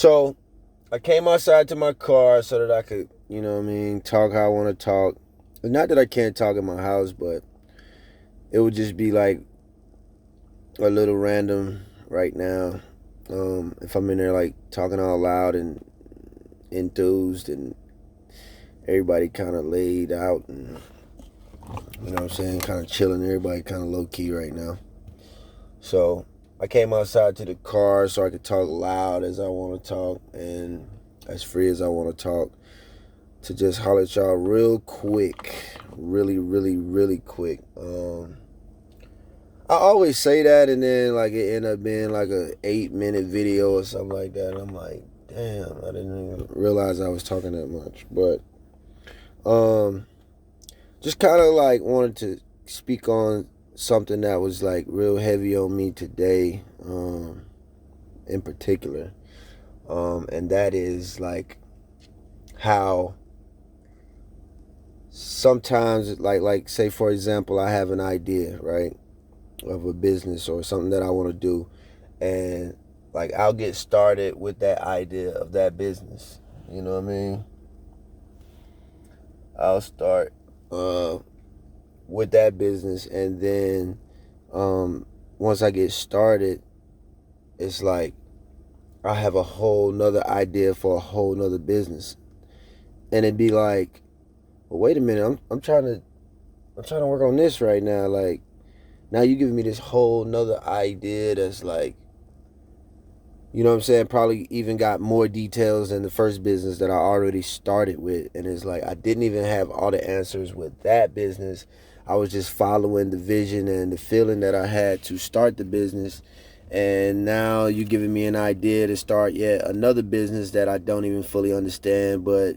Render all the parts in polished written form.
So I came outside to my car so that I could, talk how I want to talk. Not that I can't talk in my house, but it would just be like a little random right now. If I'm in there like talking all loud and enthused and everybody kind of laid out and, kind of chilling, everybody kind of low key right now. So I came outside to the car so I could talk loud as I want to talk and as free as I want to talk, to just holler at y'all real quick, really, really, really quick. I always say that, and then like it end up being like a 8-minute video or something like that. And I'm like, damn, I didn't even realize I was talking that much. But just kind of like wanted to speak on something that was like real heavy on me today, in particular, and that is like how sometimes like say for example I have an idea, right, of a business or something that I want to do, and like I'll get started with that idea of that business, you know what I mean? I'll start with that business, and then once I get started, it's like I have a whole nother idea for a whole nother business, and it'd be like, well, wait a minute, I'm trying to work on this right now. Like, now you giving me this whole nother idea that's like, you know what I'm saying, probably even got more details than the first business that I already started with. And it's like, I didn't even have all the answers with that business. I was just following the vision and the feeling that I had to start the business. And now you're giving me an idea to start yet another business that I don't even fully understand. But,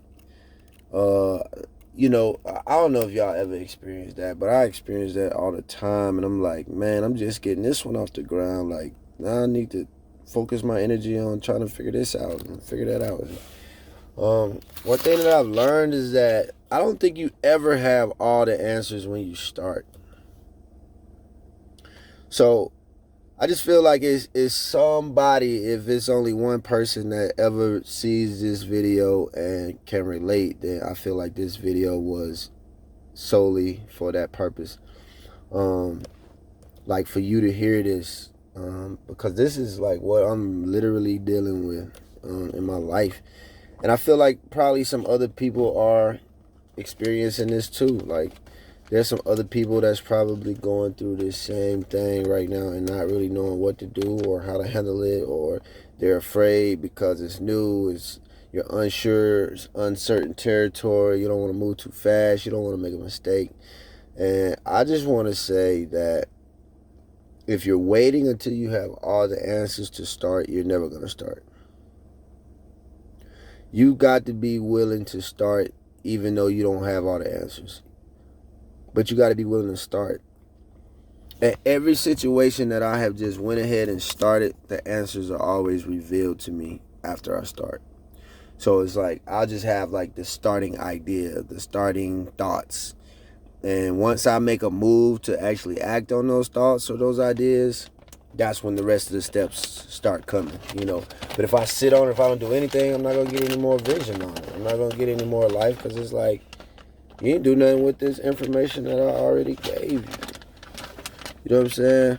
I don't know if y'all ever experienced that, but I experience that all the time. And I'm like, man, I'm just getting this one off the ground. Like, now I need to focus my energy on trying to figure this out and figure that out. One thing that I've learned is that I don't think you ever have all the answers when you start. So I just feel like it's somebody, if it's only one person that ever sees this video and can relate, then I feel like this video was solely for that purpose. Like for you to hear this, because this is like what I'm literally dealing with in my life. And I feel like probably some other people are experiencing this too. Like, there's some other people that's probably going through this same thing right now and not really knowing what to do or how to handle it, or they're afraid because it's new, you're unsure, it's uncertain territory, you don't want to move too fast, you don't want to make a mistake. And I just want to say that if you're waiting until you have all the answers to start, you're never going to start. You got to be willing to start even though you don't have all the answers. But you got to be willing to start. At every situation that I have just went ahead and started, the answers are always revealed to me after I start. So it's like I'll just have like the starting idea, the starting thoughts. And once I make a move to actually act on those thoughts or those ideas, that's when the rest of the steps start coming, But if I sit on it, if I don't do anything, I'm not going to get any more vision on it. I'm not going to get any more life, because it's like, you ain't do nothing with this information that I already gave you. You know what I'm saying?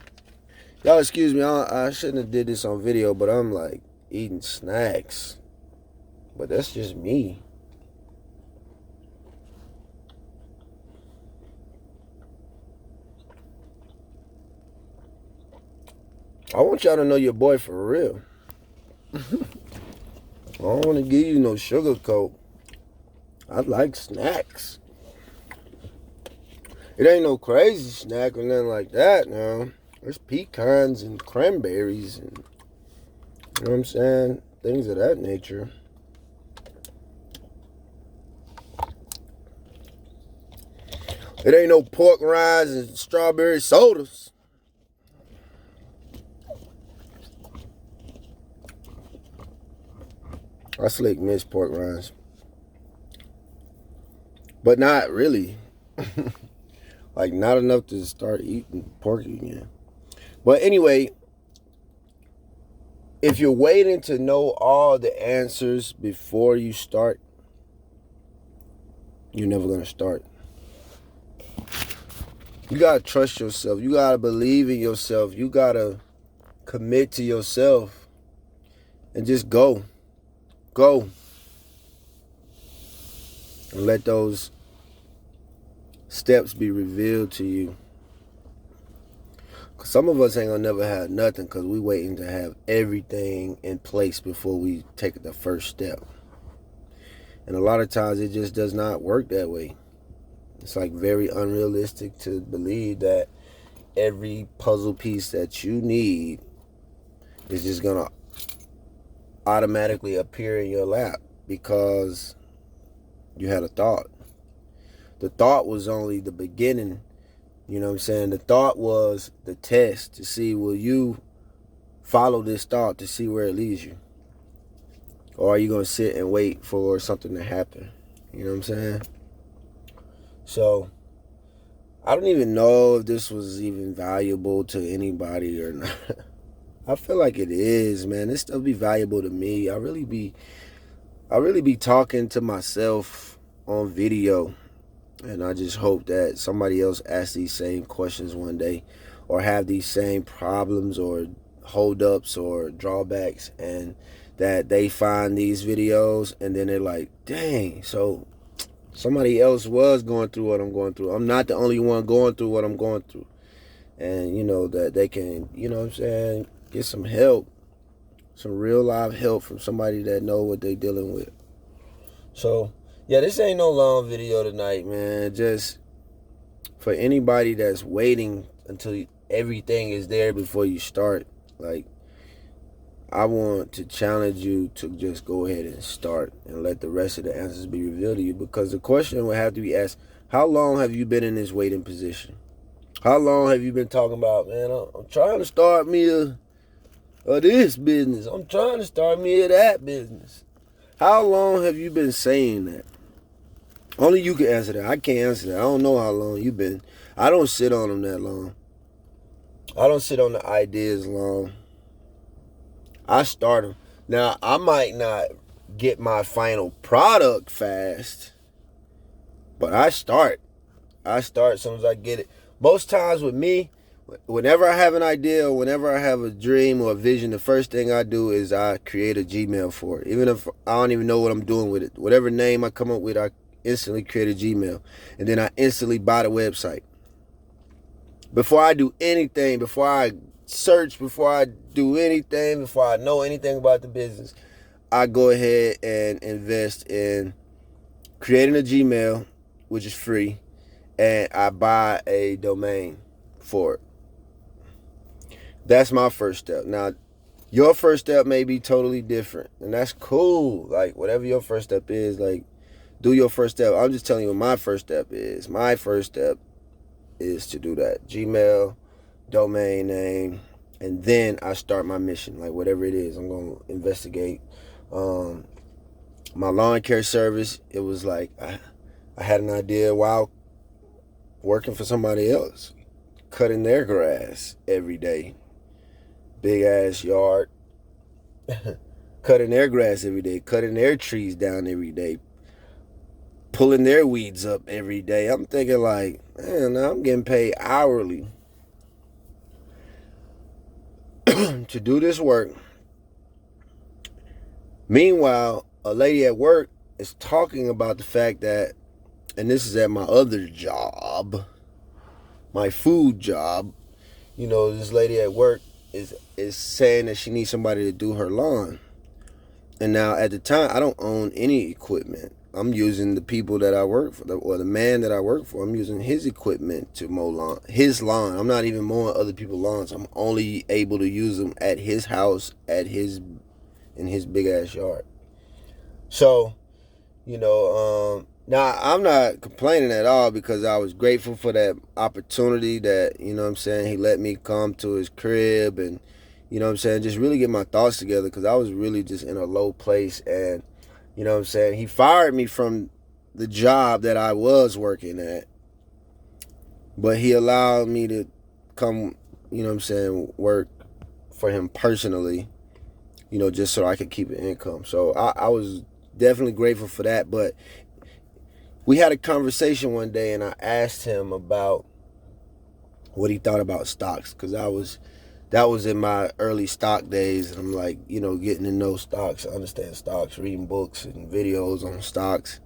Y'all excuse me, I shouldn't have did this on video, but I'm like eating snacks. But that's just me. I want y'all to know your boy for real. I don't want to give you no sugar coat. I like snacks. It ain't no crazy snack or nothing like that now. There's pecans and cranberries and, you know what I'm saying, things of that nature. It ain't no pork rinds and strawberry sodas. I slick miss pork rinds. But not really. Like, not enough to start eating pork again. But anyway, if you're waiting to know all the answers before you start, you're never going to start. You got to trust yourself. You got to believe in yourself. You got to commit to yourself and just go. Go. And let those steps be revealed to you. Cause some of us ain't gonna never have nothing because we waiting to have everything in place before we take the first step. And a lot of times it just does not work that way. It's like very unrealistic to believe that every puzzle piece that you need is just gonna automatically appear in your lap because you had a thought. The thought was only the beginning. You know what I'm saying? The thought was the test to see, will you follow this thought to see where it leads you? Or are you going to sit and wait for something to happen? You know what I'm saying? So, I don't even know if this was even valuable to anybody or not. I feel like it is, man. This stuff be valuable to me. I really be talking to myself on video. And I just hope that somebody else asks these same questions one day or have these same problems or holdups or drawbacks, and that they find these videos and then they're like, dang, so somebody else was going through what I'm going through. I'm not the only one going through what I'm going through. And, that they can, what I'm saying, get some help, some real live help from somebody that know what they're dealing with. So, yeah, this ain't no long video tonight, man. Just for anybody that's waiting until everything is there before you start, like, I want to challenge you to just go ahead and start and let the rest of the answers be revealed to you, because the question will have to be asked, how long have you been in this waiting position? How long have you been talking about, man, I'm trying to start me a this business. I'm trying to start me a that business. How long have you been saying that? Only you can answer that. I can't answer that. I don't know how long you've been. I don't sit on them that long. I don't sit on the ideas long. I start them. Now, I might not get my final product fast, but I start. I start as soon as I get it. Most times with me, whenever I have an idea or whenever I have a dream or a vision, the first thing I do is I create a Gmail for it. Even if I don't even know what I'm doing with it. Whatever name I come up with, I instantly create a Gmail. And then I instantly buy the website. Before I do anything, before I search, before I do anything, before I know anything about the business, I go ahead and invest in creating a Gmail, which is free, and I buy a domain for it. That's my first step. Now, your first step may be totally different, and that's cool. Like, whatever your first step is, like, do your first step. I'm just telling you what my first step is. My first step is to do that. Gmail, domain name, and then I start my mission, like whatever it is. I'm going to investigate. My lawn care service, it was like I had an idea while working for somebody else, cutting their grass every day. Big ass yard. Cutting their grass every day, cutting their trees down every day, pulling their weeds up every day. I'm thinking like, man, I'm getting paid hourly to do this work. Meanwhile, a lady at work is talking about the fact that, and this is at my other job, my food job, this lady at work is saying that she needs somebody to do her lawn. And now at the time, I don't own any equipment. I'm using the people that I work for, or the man that I work for. I'm using his equipment to mow his lawn. I'm not even mowing other people's lawns. I'm only able to use them at his house, in his big ass yard. So, now I'm not complaining at all, because I was grateful for that opportunity that, he let me come to his crib and, just really get my thoughts together, because I was really just in a low place. And, he fired me from the job that I was working at, but he allowed me to come, work for him personally just so I could keep an income. So I was definitely grateful for that. But we had a conversation one day, and I asked him about what he thought about stocks, because that was in my early stock days, and I'm like, getting to know stocks, understand stocks, reading books and videos on stocks.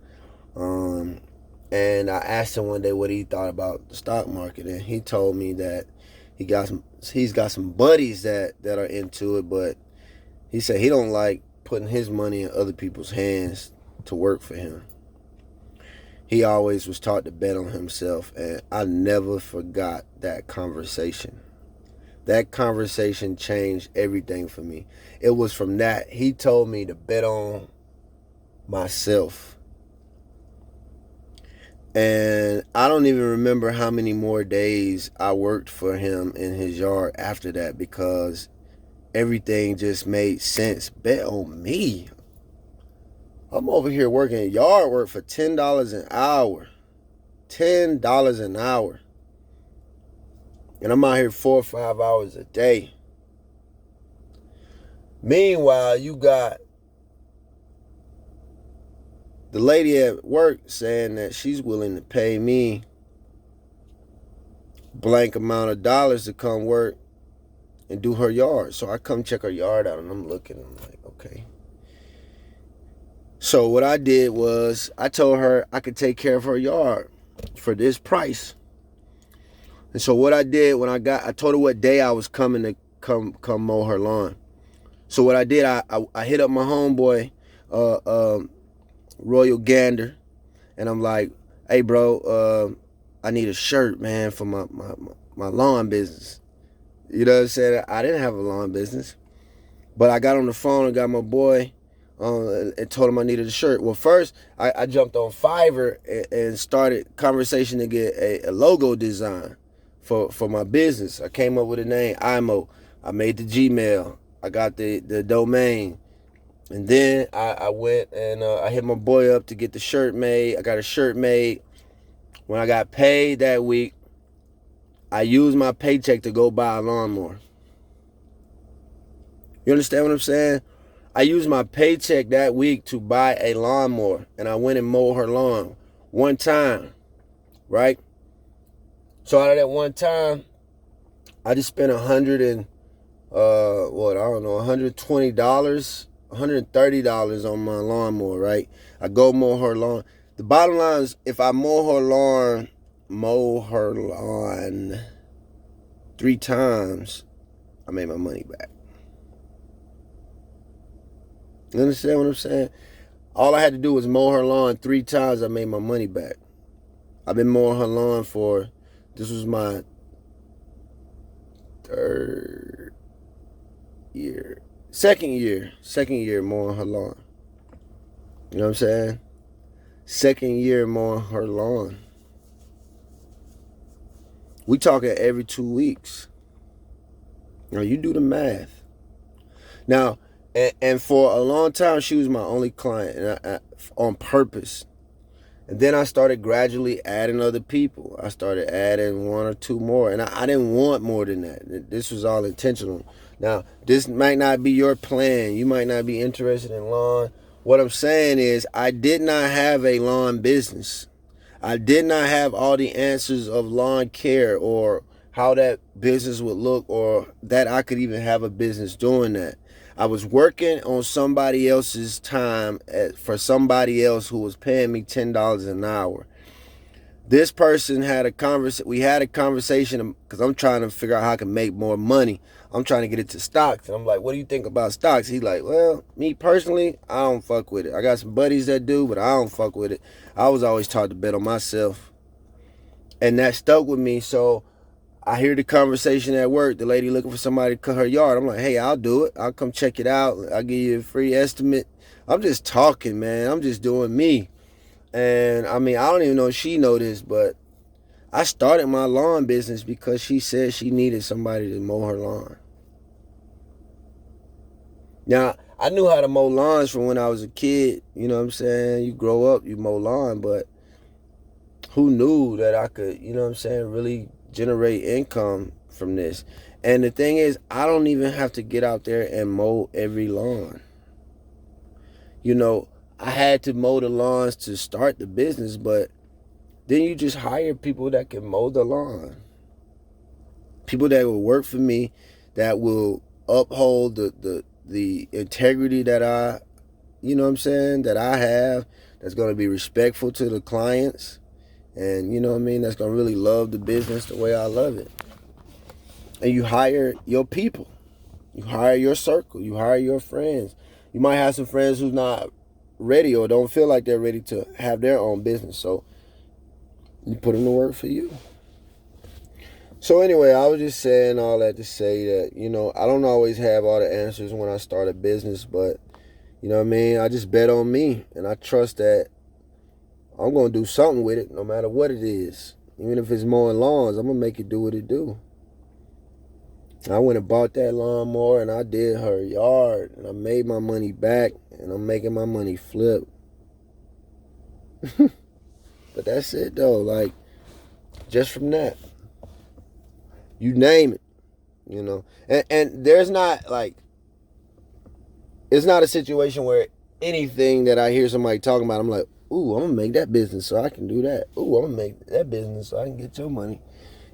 And I asked him one day what he thought about the stock market, and he told me that he's got some buddies that are into it, but he said he don't like putting his money in other people's hands to work for him. He always was taught to bet on himself, and I never forgot that conversation. That conversation changed everything for me. It was from that. He told me to bet on myself. And I don't even remember how many more days I worked for him in his yard after that, because everything just made sense. Bet on me. I'm over here working yard work for $10 an hour. $10 an hour. And I'm out here 4 or 5 hours a day. Meanwhile, you got the lady at work saying that she's willing to pay me blank amount of dollars to come work and do her yard. So I come check her yard out, and I'm looking, I'm like, okay. So what I did was I told her I could take care of her yard for this price. And so what I did when I told her what day I was coming to come mow her lawn. So what I did, I hit up my homeboy, Royal Gander, and I'm like, hey bro, I need a shirt, man, for my lawn business. You know what I'm saying? I didn't have a lawn business, but I got on the phone and got my boy and told him I needed a shirt. Well, first I jumped on Fiverr and started conversation to get a logo design for my business. I came up with a name, IMO. I made the Gmail. I got the domain. And then I went and I hit my boy up to get the shirt made. I got a shirt made. When I got paid that week, I used my paycheck to go buy a lawnmower. You understand what I'm saying? I used my paycheck that week to buy a lawnmower, and I went and mowed her lawn one time, right? So out of that one time, I just spent $120, $130 on my lawnmower, right? I go mow her lawn. The bottom line is, if I mow her lawn 3 times, I made my money back. You understand what I'm saying? All I had to do was mow her lawn 3 times, I made my money back. I've been mowing her lawn this was my 2nd year mowing her lawn. You know what I'm saying? 2nd year mowing her lawn. We talking every 2 weeks. Now you do the math. Now, and for a long time, she was my only client, and on purpose. And then I started gradually adding other people. I started adding 1 or 2 more, and I didn't want more than that. This was all intentional. Now, this might not be your plan. You might not be interested in lawn. What I'm saying is, I did not have a lawn business. I did not have all the answers of lawn care or how that business would look, or that I could even have a business doing that. I was working on somebody else's time for somebody else who was paying me $10 an hour. This person had we had a conversation, because I'm trying to figure out how I can make more money. I'm trying to get it to stocks. And I'm like, what do you think about stocks? He's like, well, me personally, I don't fuck with it. I got some buddies that do, but I don't fuck with it. I was always taught to bet on myself. And that stuck with me. So I hear the conversation at work. The lady looking for somebody to cut her yard. I'm like, hey, I'll do it. I'll come check it out. I'll give you a free estimate. I'm just talking, man. I'm just doing me. And I mean, I don't even know if she know this, but I started my lawn business because she said she needed somebody to mow her lawn. Now, I knew how to mow lawns from when I was a kid. You know what I'm saying? You grow up, you mow lawn, but who knew that I could, you know what I'm saying, really generate income from this? And the thing is, I don't even have to get out there and mow every lawn. You know, I had to mow the lawns to start the business, but then you just hire people that can mow the lawn. People that will work for me, that will uphold the integrity that I, you know what I'm saying, that I have, that's going to be respectful to the clients. And, you know what I mean, that's going to really love the business the way I love it. And you hire your people. You hire your circle. You hire your friends. You might have some friends who's not ready or don't feel like they're ready to have their own business. So you put them to work for you. So anyway, I was just saying all that to say that, you know, I don't always have all the answers when I start a business, but, you know what I mean, I just bet on me, and I trust that I'm going to do something with it no matter what it is. Even if it's mowing lawns, I'm going to make it do what it do. I went and bought that lawnmower, and I did her yard, and I made my money back, and I'm making my money flip. But that's it, though. Like, just from that. You name it, you know. And there's not, like, it's not a situation where anything that I hear somebody talking about, I'm like, ooh, I'm going to make that business so I can do that. Ooh, I'm going to make that business so I can get your money.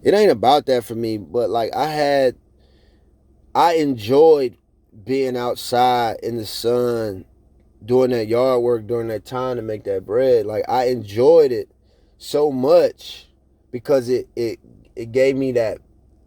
It ain't about that for me, but, like, I enjoyed being outside in the sun, doing that yard work during that time to make that bread. Like, I enjoyed it so much because it gave me that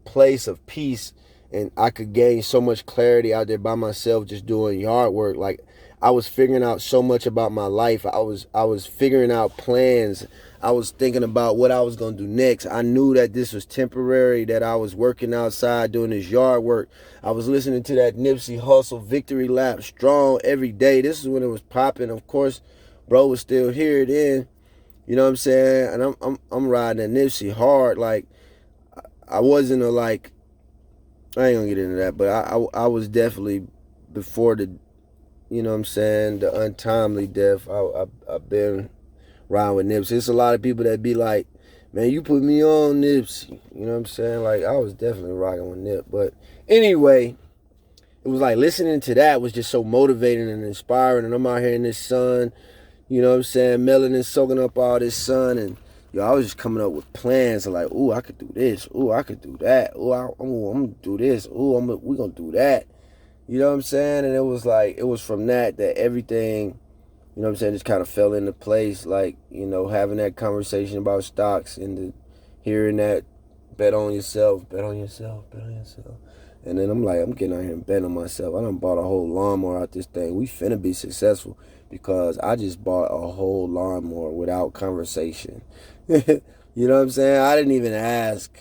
place of peace, and I could gain so much clarity out there by myself just doing yard work. Like, I was figuring out so much about my life. I was figuring out plans. I was thinking about what I was going to do next. I knew that this was temporary, that I was working outside doing this yard work. I was listening to that Nipsey Hussle Victory Lap Strong every day. This is when it was popping. Of course, bro was still here then. You know what I'm saying? And I'm riding that Nipsey hard. Like, I wasn't a, like, I ain't gonna get into that, but I was definitely before the, you know what I'm saying, the untimely death. I've been riding with Nipsey. It's a lot of people that be like, man, you put me on Nipsey. You know what I'm saying? Like, I was definitely rocking with Nip. But anyway, it was like listening to that was just so motivating and inspiring. And I'm out here in this sun, you know what I'm saying, melanin soaking up all this sun, and yo, I was just coming up with plans of like, ooh, I could do this. Ooh, I could do that. Ooh, I'm going to do this. Ooh, we're going to do that. You know what I'm saying? And it was like, it was from that everything, you know what I'm saying, just kind of fell into place. Like, you know, having that conversation about stocks and hearing that, bet on yourself, bet on yourself, bet on yourself. And then I'm like, I'm getting out here and betting on myself. I done bought a whole lawnmower out this thing. We finna be successful because I just bought a whole lawnmower without conversation. You know what I'm saying? I didn't even ask.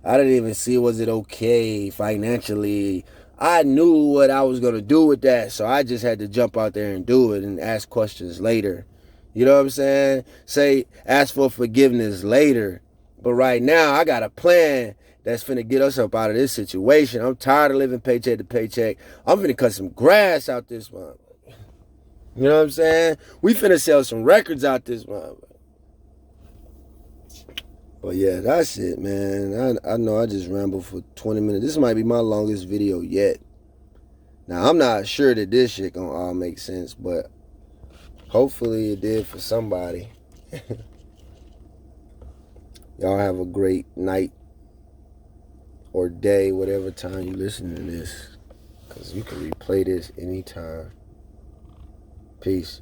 I didn't even see, was it okay financially? I knew what I was going to do with that, so I just had to jump out there and do it and ask questions later. You know what I'm saying? Ask for forgiveness later. But right now, I got a plan that's finna get us up out of this situation. I'm tired of living paycheck to paycheck. I'm finna cut some grass out this month. You know what I'm saying? We finna sell some records out this month. But yeah, that's it, man. I know I just rambled for 20 minutes. This might be my longest video yet. Now, I'm not sure that this shit gonna all make sense, but hopefully it did for somebody. Y'all have a great night or day, whatever time you listen to this, because you can replay this anytime. Peace.